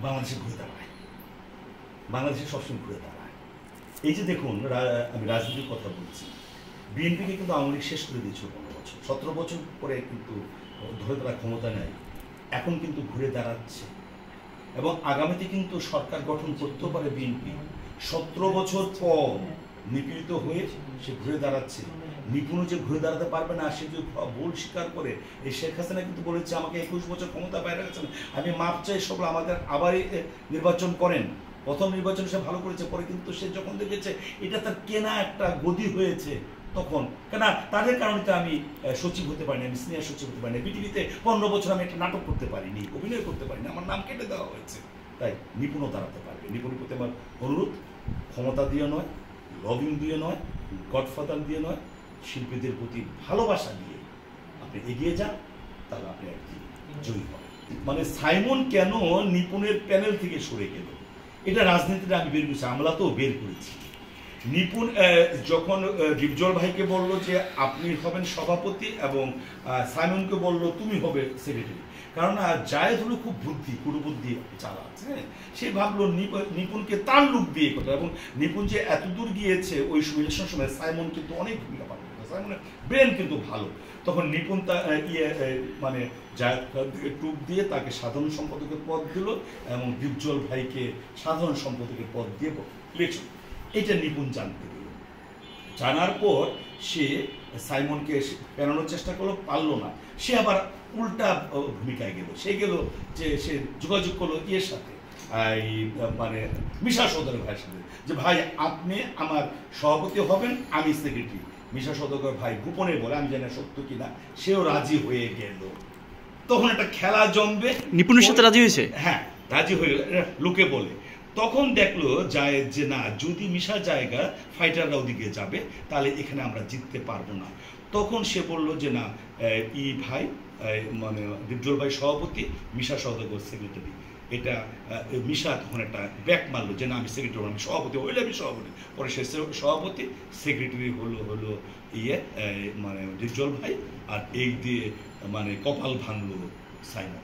বাংলাদেশে ঘুরে দাঁড়ায়, বাংলাদেশে সবসময় ঘুরে দাঁড়ায়। এই যে দেখুন, আমি রাজনীতির কথা বলছি, বিএনপিকে কিন্তু আওয়ামী লীগ শেষ করে দিয়েছিল 15 বছর, 17 বছর পরে কিন্তু ধরে তারা ক্ষমতা নেয়, এখন কিন্তু ঘুরে দাঁড়াচ্ছে এবং আগামীতে কিন্তু সরকার গঠন করতেও পারে বিএনপি। 17 বছর পর নিপীড়িত হয়ে সে ঘুরে দাঁড়াচ্ছে। নিপুণও যে ঘুরে দাঁড়াতে পারবে না, সে যদি ভুল স্বীকার করে, এই শেখ হাসিনা কিন্তু বলেছে আমাকে 21 বছর ক্ষমতা বাইরে গেছেন, আমি মাপ চাই, সকল আমাদের আবারই নির্বাচন করেন। প্রথম নির্বাচন সে ভালো করেছে, পরে কিন্তু সে যখন দেখেছে এটা তার কেনা একটা গদি হয়েছে, তখন কেন তাদের কারণে তো আমি সচিব হতে পারিনি, আমি সিনিয়র সচিব হতে পারিনি, বিটিভিতে 15 বছর আমি একটা নাটক করতে পারিনি, অভিনয় করতে পারিনি, আমার নাম কেটে দেওয়া হয়েছে। তাই নিপুণও দাঁড়াতে পারবে। নিপুণের প্রতি আমার অনুরোধ, ক্ষমতা দিয়ে নয়, লবিং দিয়ে নয়, গডফাদার দিয়ে নয়, শিল্পীদের প্রতি ভালোবাসা দিয়ে আপনি এগিয়ে যান, তাহলে আপনি আর কি জয়ী হবেন। মানে সাইমন কেন নিপুণের প্যানেল থেকে সরে গেল, এটা রাজনীতিতে আমি বের করেছি, আমরা তো বের করেছি। নিপুণ যখন ডিপজল ভাইকে বলল যে আপনি হবেন সভাপতি এবং সাইমনকে বলল তুমি হবে সেক্রেটারি, কারণ জায়েদ হলো খুব বুদ্ধি, কুটবুদ্ধি চালা আছে, সে ভাবলো নিপুণকে তার লুক দিয়ে কথা, এবং নিপুণ যে এত দূর গিয়েছে ওই ইলেকশন সময় সাইমন কিন্তু অনেক ভূমিকা পালন করে, সাইমনের ব্রেন কিন্তু ভালো। তখন নিপুণ মানে জায়েদ টুক দিয়ে তাকে সাধারণ সম্পাদকের পদ দিল এবং ডিপজল ভাইকে সাধারণ সম্পাদকের পদ দিয়ে ইলেকশন, এটা নিপুণ জানতে দিল। জানার পর সে সাইমনকে পেরানোর চেষ্টা করলো, পারলো না, সে আবার উল্টা ভূমিকায় গেল। সে গেল যে সে যোগাযোগ করলো ইয়ের সাথে, মানে মিশা সওদাগর ভাইয়ের সাথে, যে ভাই আপনি আমার সভাপতি হবেন, আমি সেক্রেটারি। মিশা সওদাগর ভাই গোপনে বলে, আমি জানি না সত্য কিনা, সেও রাজি হয়ে গেল। তখন একটা খেলা জমবে। নিপুণের সাথে রাজি হয়েছে? হ্যাঁ, রাজি হয়ে গেল, লোকে বলে। তখন দেখলো যায় যে না, যদি মিশা জায়গা ফাইটাররা ওদিকে যাবে তাহলে এখানে আমরা জিততে পারবো না। তখন সে বললো যে না, ভাই মানে ডিপজল ভাই সভাপতি, মিশা সওদাগর সেক্রেটারি। এটা মিশা তখন একটা ব্যাক মারলো যে না আমি সেক্রেটারি, আমি সভাপতি হইলে আমি সভাপতি। পরে সে সভাপতি, সেক্রেটারি হলো মানে ডিপজল ভাই, আর এই দিয়ে মানে কপাল ভাঙলো সাইমন।